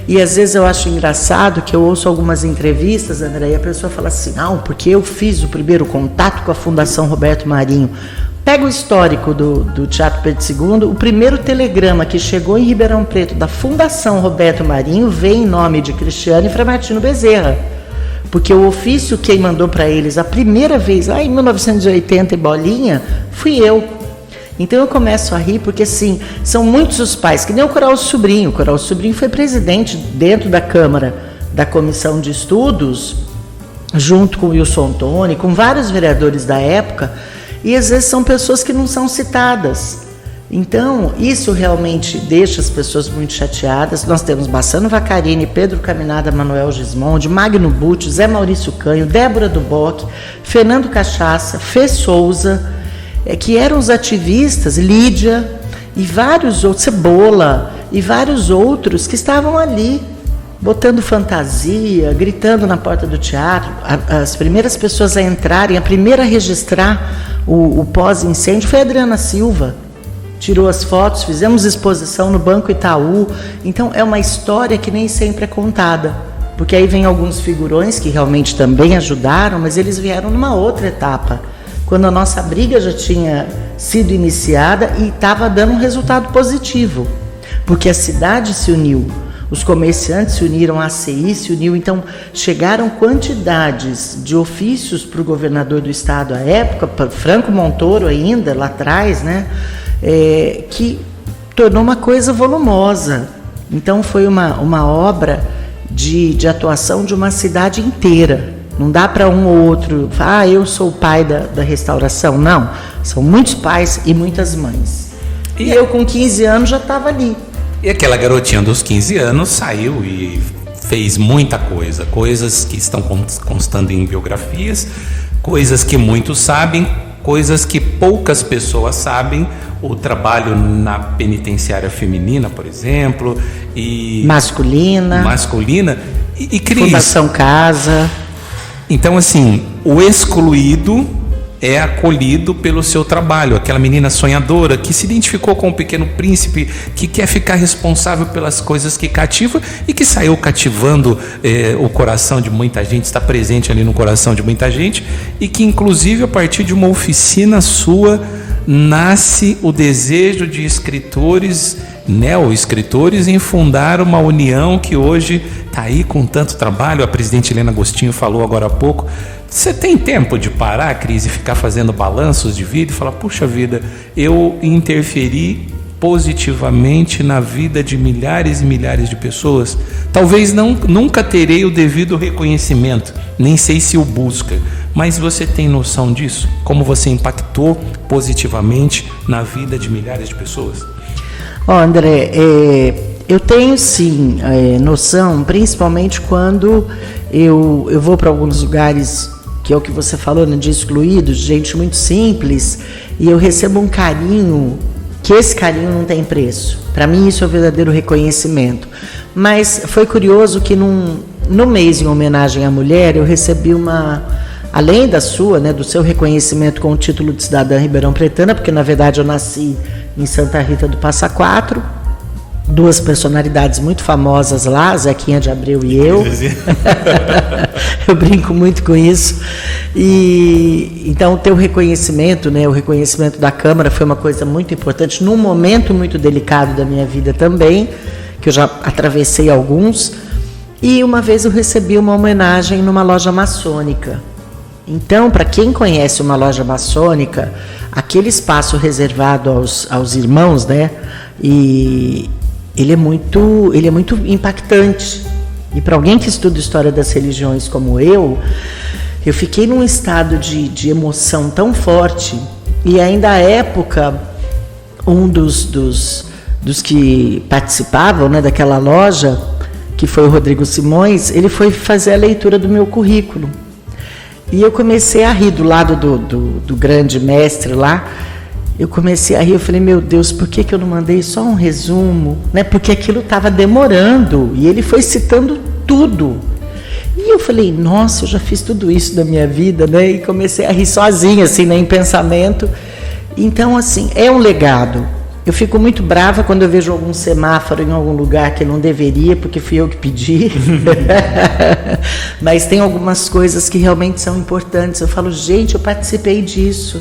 E às vezes eu acho engraçado que eu ouço algumas entrevistas, André, e a pessoa fala assim, não, porque eu fiz o primeiro contato com a Fundação Roberto Marinho. Pega o histórico do Teatro Pedro II, o primeiro telegrama que chegou em Ribeirão Preto da Fundação Roberto Marinho veio em nome de Cristiano e Frei Martino Bezerra. Porque o ofício quem mandou para eles a primeira vez, lá em 1980 e bolinha, fui eu. Então eu começo a rir porque, assim, são muitos os pais, que nem o Coral Sobrinho. O Coral Sobrinho foi presidente dentro da Câmara da Comissão de Estudos, junto com o Wilson Toni, com vários vereadores da época, e às vezes são pessoas que não são citadas. Então, isso realmente deixa as pessoas muito chateadas. Nós temos Bassano Vacarini, Pedro Caminada, Manuel Gismondi, Magno Butti, Zé Maurício Canho, Débora Duboc, Fernando Cachaça, Fê Souza, que eram os ativistas, Lídia e vários outros, Cebola e vários outros que estavam ali, botando fantasia, gritando na porta do teatro. As primeiras pessoas a entrarem, a primeira a registrar o pós-incêndio foi a Adriana Silva. Tirou as fotos, fizemos exposição no Banco Itaú. Então é uma história que nem sempre é contada, porque aí vem alguns figurões que realmente também ajudaram, mas eles vieram numa outra etapa, quando a nossa briga já tinha sido iniciada e estava dando um resultado positivo, porque a cidade se uniu, os comerciantes se uniram, a ACI se uniu, então chegaram quantidades de ofícios para o governador do estado à época, para Franco Montoro ainda, lá atrás, né, que tornou uma coisa volumosa. Então foi uma obra de atuação de uma cidade inteira. Não dá para um ou outro, eu sou o pai da restauração. Não, são muitos pais e muitas mães. E eu com 15 anos já estava ali. E aquela garotinha dos 15 anos saiu e fez muita coisa. Coisas que estão constando em biografias, coisas que muitos sabem, coisas que poucas pessoas sabem. O trabalho na penitenciária feminina, por exemplo. E masculina. E Cris, Fundação Casa. Então, assim, o excluído é acolhido pelo seu trabalho. Aquela menina sonhadora que se identificou com o Pequeno Príncipe, que quer ficar responsável pelas coisas que cativa e que saiu cativando o coração de muita gente, está presente ali no coração de muita gente, e que, inclusive, a partir de uma oficina sua, nasce o desejo de escritores, neo-escritores, em fundar uma união que hoje está aí com tanto trabalho. A presidente Helena Agostinho falou agora há pouco. Você tem tempo de parar, Cris, e ficar fazendo balanços de vida e falar, puxa vida, eu interferi positivamente na vida de milhares e milhares de pessoas? Talvez nunca terei o devido reconhecimento, nem sei se o busca, mas você tem noção disso? Como você impactou positivamente na vida de milhares de pessoas? André, eu tenho sim noção, principalmente quando eu vou para alguns lugares, que é o que você falou, né, de excluídos, gente muito simples, e eu recebo um carinho, que esse carinho não tem preço. Para mim isso é o verdadeiro reconhecimento. Mas foi curioso que no mês em homenagem à mulher, eu recebi além da sua, né, do seu reconhecimento com o título de cidadã ribeirão-pretana, porque na verdade eu nasci em Santa Rita do Passa Quatro, duas personalidades muito famosas lá, Zequinha de Abreu e eu. Eu brinco muito com isso. E então o teu reconhecimento, né, o reconhecimento da Câmara foi uma coisa muito importante, num momento muito delicado da minha vida também, que eu já atravessei alguns. E uma vez eu recebi uma homenagem numa loja maçônica. Então, para quem conhece uma loja maçônica, aquele espaço reservado aos irmãos, né, e ele é muito impactante. E para alguém que estuda história das religiões como eu fiquei num estado de emoção tão forte. E ainda à época, um dos que participavam, né, daquela loja, que foi o Rodrigo Simões, ele foi fazer a leitura do meu currículo. E eu comecei a rir do lado do grande mestre lá. Eu comecei a rir, eu falei, meu Deus, por que eu não mandei só um resumo? Né? Porque aquilo estava demorando, e ele foi citando tudo. E eu falei, nossa, eu já fiz tudo isso da minha vida, né? E comecei a rir sozinha, assim, né, em pensamento. Então, assim, é um legado. Eu fico muito brava quando eu vejo algum semáforo em algum lugar que não deveria, porque fui eu que pedi. Mas tem algumas coisas que realmente são importantes. Eu falo, gente, eu participei disso.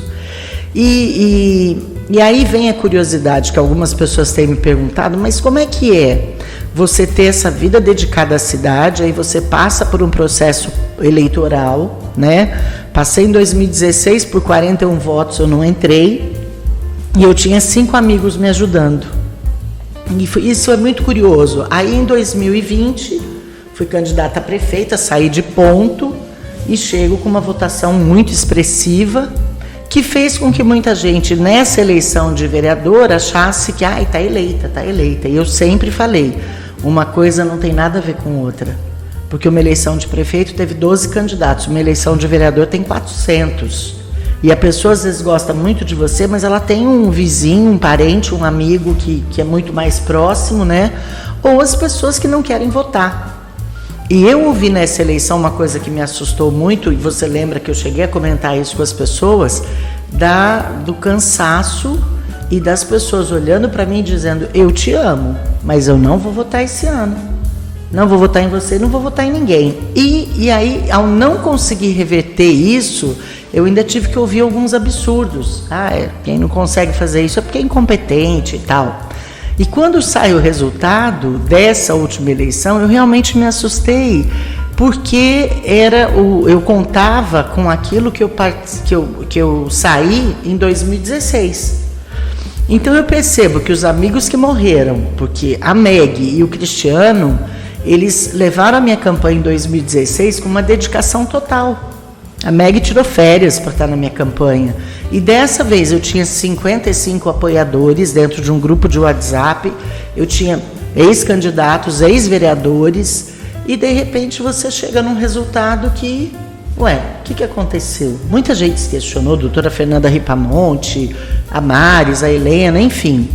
E aí vem a curiosidade que algumas pessoas têm me perguntado, mas como é que é você ter essa vida dedicada à cidade, aí você passa por um processo eleitoral, né? Passei em 2016 por 41 votos, eu não entrei, e eu tinha 5 amigos me ajudando. E isso é muito curioso. Aí em 2020, fui candidata a prefeita, saí de ponto e chego com uma votação muito expressiva, que fez com que muita gente nessa eleição de vereador achasse que está eleita, está eleita. E eu sempre falei, uma coisa não tem nada a ver com outra. Porque uma eleição de prefeito teve 12 candidatos, uma eleição de vereador tem 400. E a pessoa às vezes gosta muito de você, mas ela tem um vizinho, um parente, um amigo que é muito mais próximo, né? Ou as pessoas que não querem votar. E eu ouvi nessa eleição uma coisa que me assustou muito, e você lembra que eu cheguei a comentar isso com as pessoas, do cansaço e das pessoas olhando para mim dizendo, eu te amo, mas eu não vou votar esse ano. Não vou votar em você, não vou votar em ninguém. E aí, ao não conseguir reverter isso, eu ainda tive que ouvir alguns absurdos. Quem não consegue fazer isso é porque é incompetente e tal. E quando sai o resultado dessa última eleição, eu realmente me assustei, porque eu contava com aquilo que eu saí em 2016. Então eu percebo que os amigos que morreram, porque a Meg e o Cristiano, eles levaram a minha campanha em 2016 com uma dedicação total. A Meg tirou férias para estar na minha campanha. E dessa vez eu tinha 55 apoiadores dentro de um grupo de WhatsApp. Eu tinha ex-candidatos, ex-vereadores. E de repente você chega num resultado que... o que aconteceu? Muita gente se questionou, a doutora Fernanda Ripamonte, a Maris, a Helena, enfim.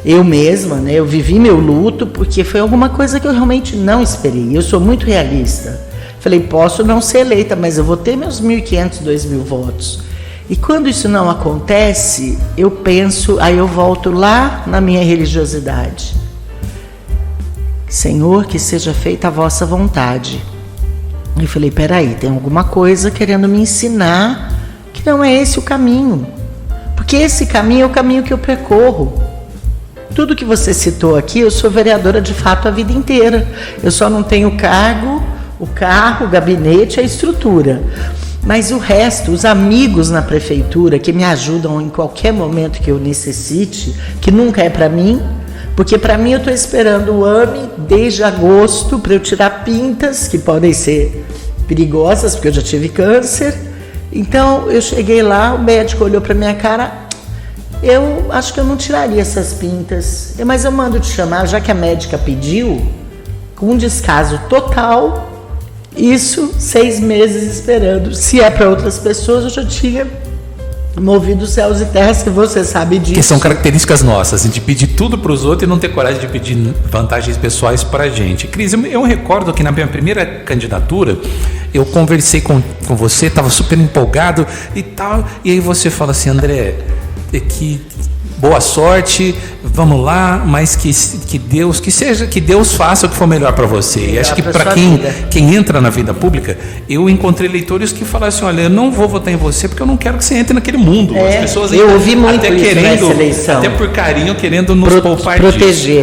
Eu mesma, né, eu vivi meu luto porque foi alguma coisa que eu realmente não esperei. Eu sou muito realista. Falei, posso não ser eleita, mas eu vou ter meus 1.500, 2.000 votos. E quando isso não acontece, eu penso, aí eu volto lá na minha religiosidade. Senhor, que seja feita a vossa vontade. Eu falei, peraí, tem alguma coisa querendo me ensinar que não é esse o caminho. Porque esse caminho é o caminho que eu percorro. Tudo que você citou aqui, eu sou vereadora de fato a vida inteira. Eu só não tenho o cargo, o carro, o gabinete, a estrutura. Mas o resto, os amigos na prefeitura que me ajudam em qualquer momento que eu necessite, que nunca é para mim, porque para mim eu estou esperando o AME desde agosto para eu tirar pintas que podem ser perigosas, porque eu já tive câncer. Então eu cheguei lá, o médico olhou para minha cara, eu acho que eu não tiraria essas pintas, mas eu mando te chamar, já que a médica pediu, com um descaso total, isso 6 meses esperando. Se é para outras pessoas, eu já tinha movido céus e terras, que você sabe disso. Que são características nossas, de pedir tudo para os outros e não ter coragem de pedir vantagens pessoais para a gente. Cris, eu recordo que na minha primeira candidatura, eu conversei com você, estava super empolgado e tal, e aí você fala assim, André, que boa sorte, vamos lá, mas que Deus faça o que for melhor para você. E acho que para quem entra na vida pública, eu encontrei eleitores que falaram assim, olha, eu não vou votar em você porque eu não quero que você entre naquele mundo. As pessoas eu ouvi muito até isso querendo, nessa eleição. até por carinho, querendo nos poupar proteger.